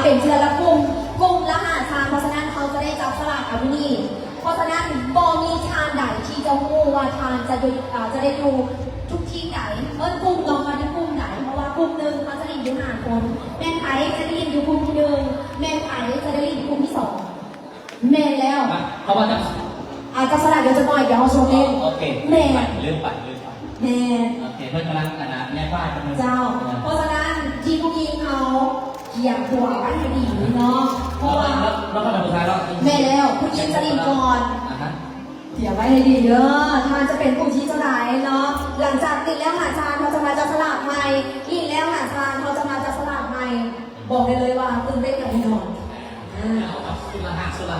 เป็นเชือละกลุ่มละ5 ชามเพราะฉะนั้นเขาจะได้จับสลากเอาไว้นี่เพราะฉะนั้นบอมีชามใดที่จะรู้ว่าทานจะได้ดูทุกที่ไหนกลุ่มลองมาที่กลุ่มไหนเพราะว่ากลุ่มหนึ่งเขาจะได้อยู่5 คนแม่ไผ่จะได้อยู่กลุ่มที่1แม่ไผ่จะได้อยู่กลุ่มที่2แม่แล้วเพราะว่าจะจับสลากเดี๋ยวจะหน่อยเดี๋ยวเขาโชว์เองโอเคแม่ลืมไปแม่โอเคเพื่อนกำลังแม่บ้านกำลังเจ้าเพราะฉะนั้นทีมผู้หญิงเขาเกี่ยงหัวไว้ให้ดีเนาะเพราะว่าแล้วก็สุดท้ายแล้วแม่แล้วผู้หญิงจะรีบก่อนเกี่ยงไว้ให้ดีเด้อทานจะเป็นผู้ชี้เจ้าไหนเนาะหลังจากติดแล้วหาชาเขาจะมาจับสลากใหม่อีกแล้วหาชาเขาจะมาจับสลากใหม่บอกได้เลยว่าตื่นเต้นกับพี่น้อง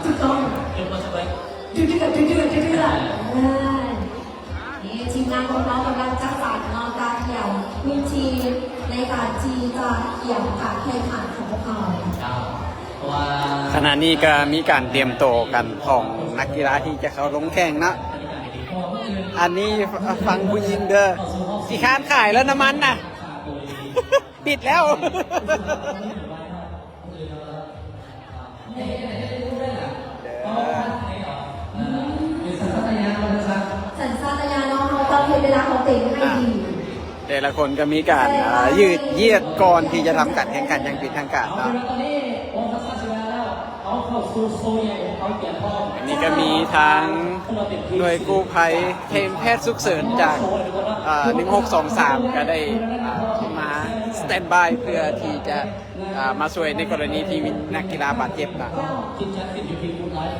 ถูกต้องดื้อนี่ทีมงานของเรากำลังจัดสรรนอกการเกี่ยวพื้นที่ในการที่จะเกี่ยวการแข่งขันของพวกเราขณะนี้ก็มีการเตรียมโตกันของนักกีฬาที่จะเข้าลงแข่งนะอันนี้ฟังผู้หญิงเด้อที่ค้านขายแล้วน้ำมันน่ะ ปิดแล้วสัญชาตญาณน้องเขาต้องเวลาเขาเตะให้ดีแต่ละคนก็มีการยืดเยียดก่อนที่จะทำการแข่งขันอย่างเป็นทางการเนาะอันนี้ก็มีทางหน่วยกู้ภัยทีมแพทย์ฉุกเฉินจาก1623ก็ได้มาสแตนบายเพื่อที่จะมาช่วยในกรณีที่มีนักกีฬาบาดเจ็บนะ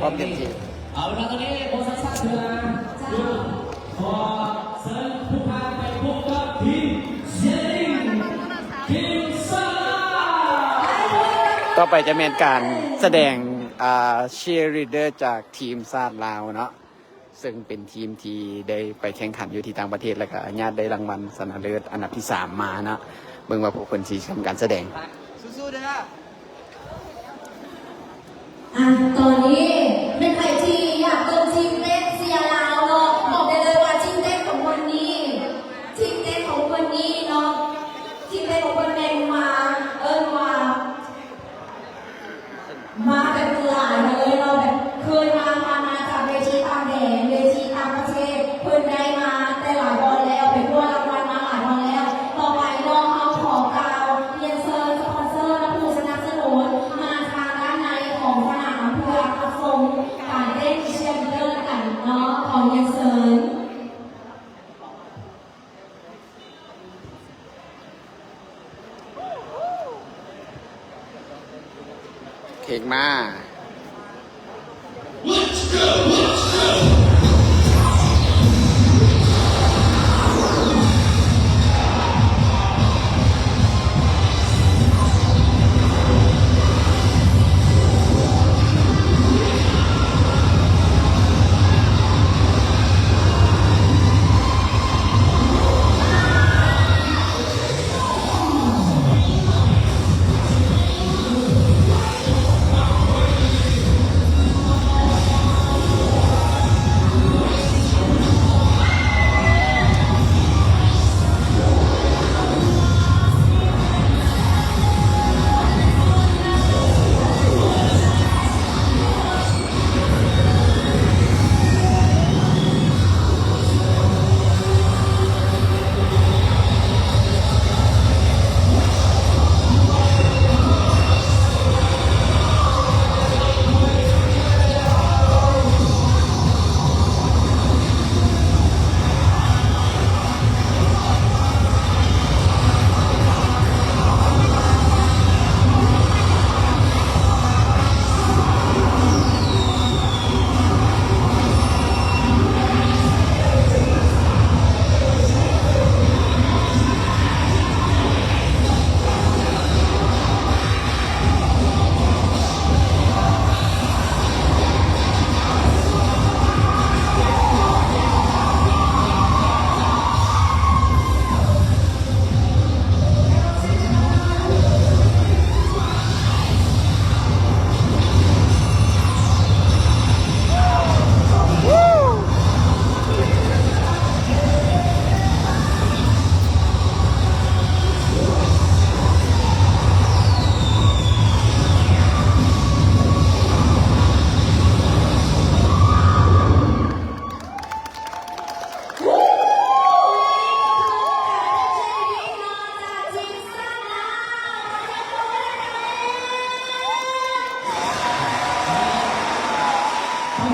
พร้อมเต็มที่เอาเวลาตอนนี้โบสัสซัสเวลาขอเชิญผู้พาไปพบกับทีมเซริงทีมซ่าต่อไปจะเป็นการแสดงเชียร์ลีดเดอร์จากทีมซาดลาวเนาะซึ่งเป็นทีมที่ได้ไปแข่งขันอยู่ที่ต่างประเทศแล้วก็ญาติได้รางวัลชนะเลิศอันดับที่3มานะเบิ่งว่าพวกคนที่ทำการแสดงสู้ๆนะตอนนี้เป็นใครที่อยากเป็นทีมเต้นเสียลาวเนาะบอกได้เลยว่าทีมเต้นของวันนี้ทีมเต้นของวันนี้เนาะทีมเต้นของวันแมงมาแบบหลายเลยเราแบบเคยมาจากเวทีต่างแดนเวทีต่างประเทศเพิ่นได้มาแต่หลายบอลแล้วเป็นตัวรางวัลมาหลายบอลแล้วต่อไปน้องเอาของกาวเรียนเชิญสปอนเซอร์และผู้สนับสนุนมาทางด้านในของสนามเพื่อรับชมการเต้นเชียร์ลีดเดอร์กันเนาะของเรียนเชิญเข่งมา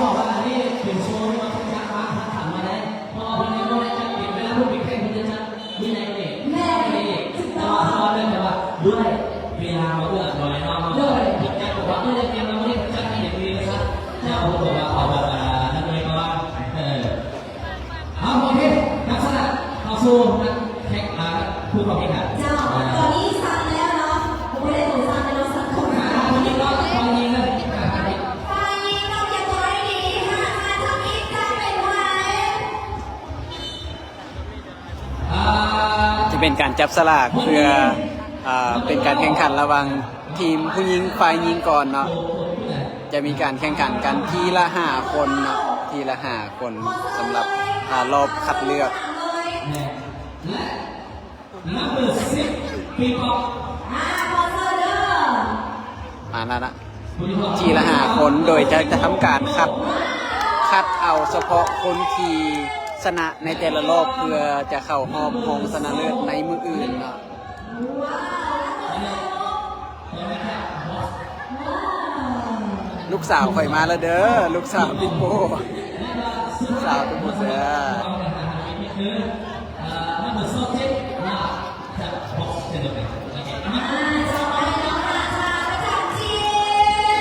บอกว่านี่เป็นโชว์ที่มันต้องการมาทำมาได้พอวันนี้ก็ได้จัดเก็บเวลาผู้ปิดแข่งคุณจะจัดวินัยเด็กแม่เด็กแต่ว่าพอเรื่องแต่ว่าด้วยเวลามาเอื้อหน่อยเนาะด้วยอีกอย่างบอกว่าเรื่องเกมเราไม่ได้จัดให้อย่างดีนะครับเนี่ยผมบอกว่าเอาแบบนั่นเลยก็ว่าเอาโอเคนักสนับเอาสู้นักแข่งผู้เข้าแข่งขัน เจ้าตอนนี้สั่งแล้วเนาะผมไม่ได้ถูกสั่งแต่เราสั่งคนมา วันนี้ก็วันนี้เลย ไฟนี้เราจะตัวให้ดีค่ะมาทำอีกจะเป็นไว้ จะเป็นการจับสลากเพื่อเป็นการแข่งขันระหว่างทีมผู้หญิงฝ่ายหญิงก่อนเนาะจะมีการแข่งขันกันทีละ5 คนเนาะทีละ5 คนสำหรับรอบคัดเลือก และนับเบอร์10ปีกอล์ฟ คอนเสิร์ตเด้อ มาแล้วนะทีละ5 คนโดยจะทำการคัดเอาเฉพาะคนที่ชนะในแต่ละรอบเพื่อจะเข้ารอบของชนะเลิศในมืออื่นเนาะลูกสาวข่อยมาแล้วเด้อลูกสาวบิ๊กโบลูกสาวบิ๊กโบเด้อ นับเบอร์17จะบอกเสร็จเลยจะไปแล้วค่ะประจำที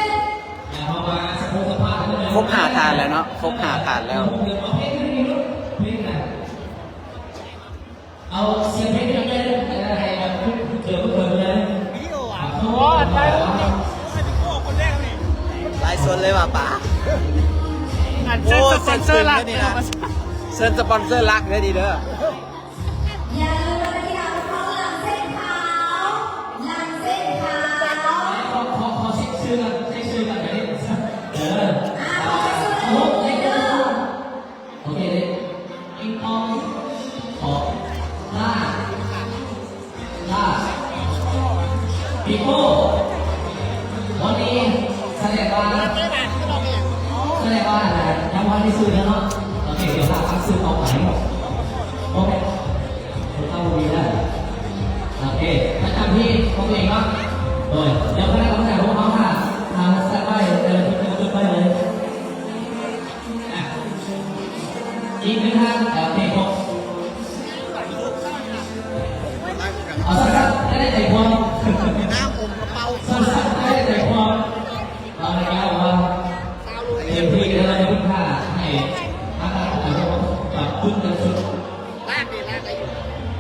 ม พอมาสกุลสภาพ ครบ5 ฐานแล้วเนาะครบ5 ฐานแล้ว เอาเสียงเพลงได้เลยอะไรแบบเกิดเลยโอ้ใช่ไลฟ์สดเลยว่ะป๋าโอ้สปอนเซอร์ลักนี่นะเซิร์นสปอนเซอร์ลักได้ดีเด้อ อย่าลืมว่าที่เราเขาหลังเส้นขาวหลังเส้นขาว ขอเช็คชื่อกันเช็คชื่อกันแบบนี้ขอให้สุดเลยเลยเด้อ โอเคเลยอิงอองขอล่าปีโป้วันนี้แสดงว่ายังวันที่ซื้อแล้วเนาะโอเคเดี๋ยวเราทำซื้อเอาไปโอเคเข้าดีแล้วโอเคประจำที่ของตัวเองเนาะโดยเดี๋ยวคณะกรรมการของเขาค่ะทางสายไปจุดไปเลยอีกหนึ่งท่านโอเคครบเอาสักครับได้ใจความน้ำอมกระเป๋าสักได้ใจความเราในการว่าเตรียมที่กันแล้วทุกท่าให้ท่านปรับขึ้นกันสุด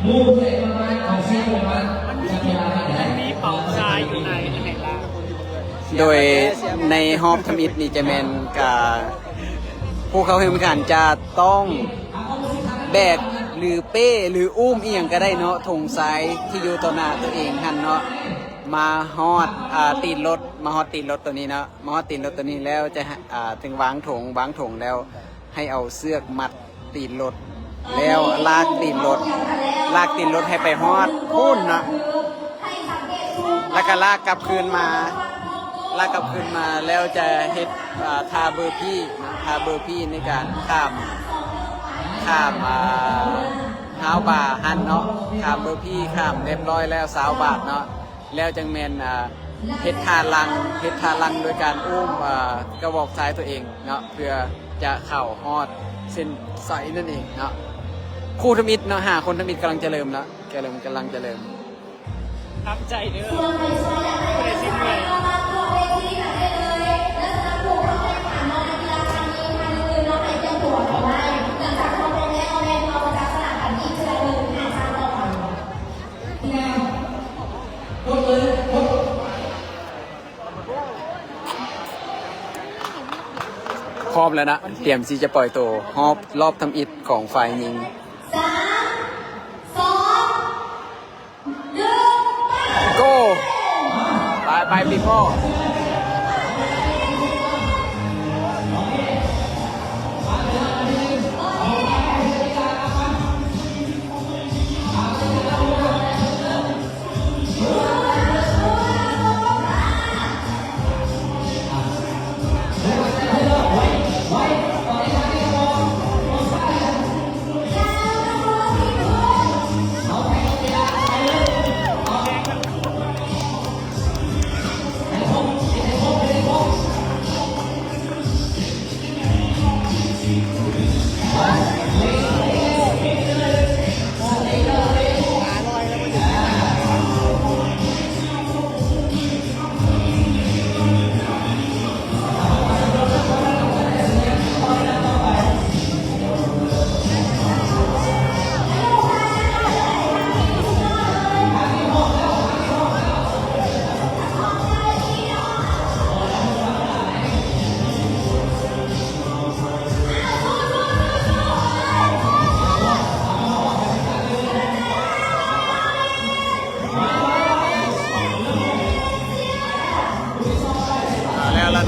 มูฟเลยประมาณของเสียงประมาณจะเวลาให้ได้มีเป่าทรายอยู่ในไหนล่ะโดยในฮอบทมิตนี่จะเป็นกับผู้เข้าแข่งขันจะต้องแบกหรือเป้หรืออุ้มเอียงก็ได้เนาะธงซ้ายที่อยู่ต่อหน้าตัวเองหันเนาะมาฮอดตีนรถมาฮอดตีนรถตัวนี้เนาะมาฮอดตีนรถตัวนี้แล้วจะถึงวางถงแล้วให้เอาเสือกมัดตีนรถแล้วลากตีนรถให้ไปฮอดพุ่นนะแล้วก็ลากกลับคืนมาแล้วจะเฮ็ดทาเบอร์พี่ในการข้ามท้าวบ่าหันเนาะข้ามเบอร์พี่ข้ามเรียบร้อยแล้ว20 บาทเนาะแล้วจังแมนเฮ็ดทาลังโดยการอุ้มกระบอกซ้ายตัวเองเนาะเพื่อจะเข้าฮอดเส้นใสนั่นเองเนาะคู่ทมิตรเนาะ5 คนทมิตรกำลังจะเริ่มแล้วกำลังจะเริ่มทำใจเด้อไม่ได้สิ้นเลยพร้อมแล้วนะเตรียมที่จะปล่อยตัวรอบทำอิฐของฝ่ายหญิง3 2 1 go ไปพี่พ่อ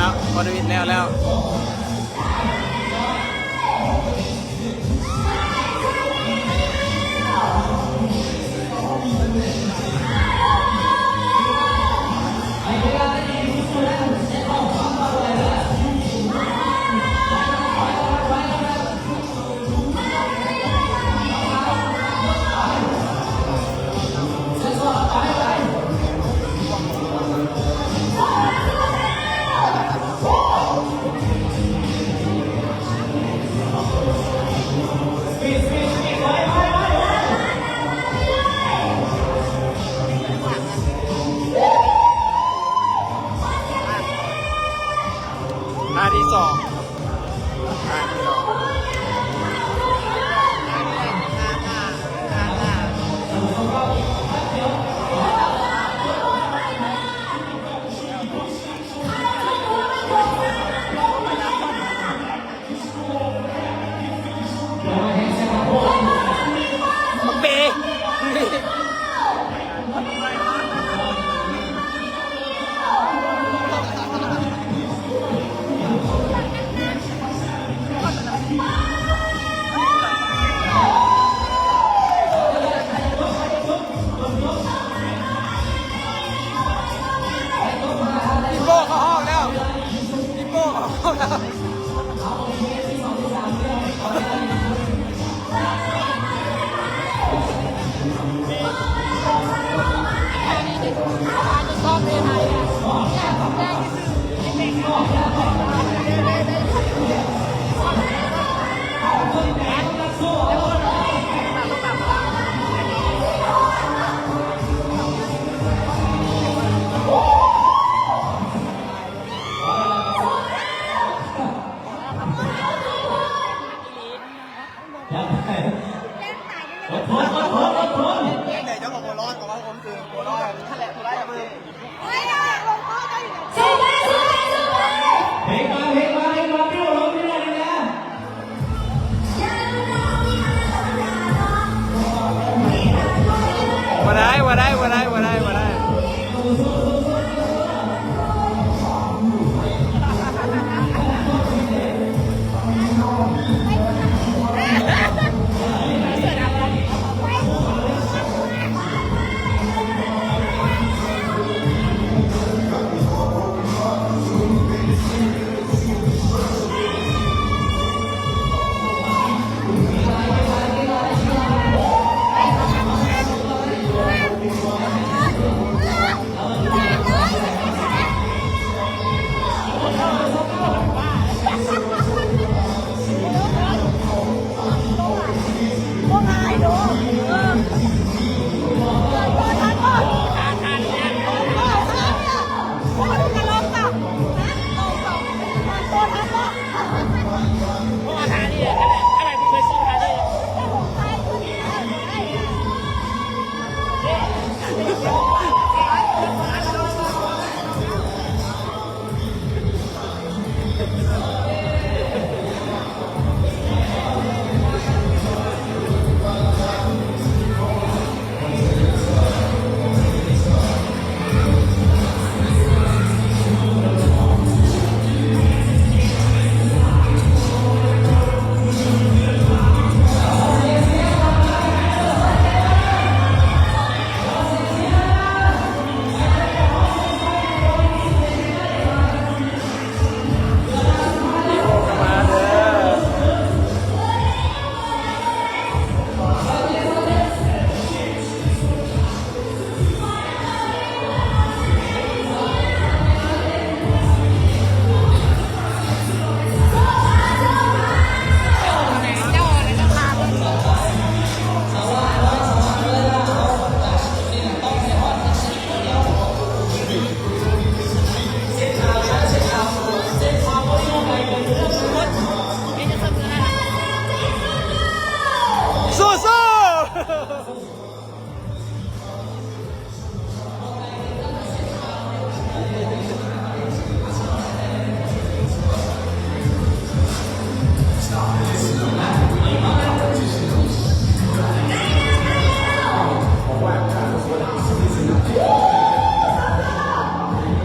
แล้วพอดวิดแล้ว ท่าที่สองท่าที่สองเบ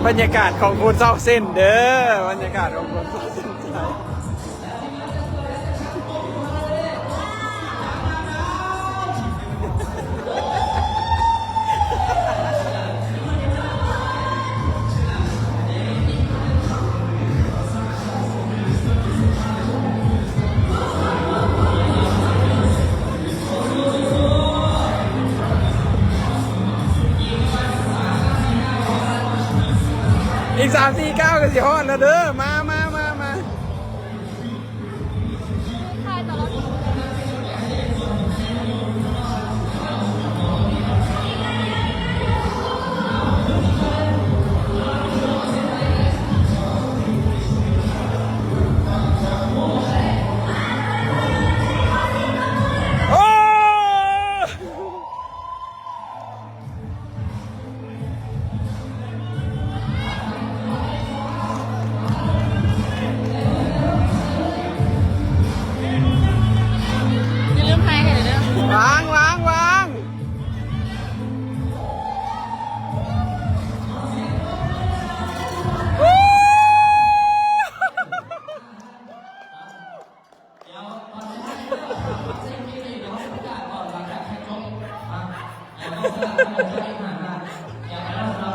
บรรยากาศของคนเศร้าเส้นเด้อบรรยากาศของคนเศร้าเส้นใจอีก3-4 ก้าวก็สิฮอดแล้วเด้อมา โอ้อย่าลืมถ่ายให้เด้อ วางวู้ เดี๋ยวตอนนี้เส้นนี้เดี๋ยวประกาศก่อนหลังจากแข่งจบอย่าต้องสลับกันเลยอย่าไปเล่าเรา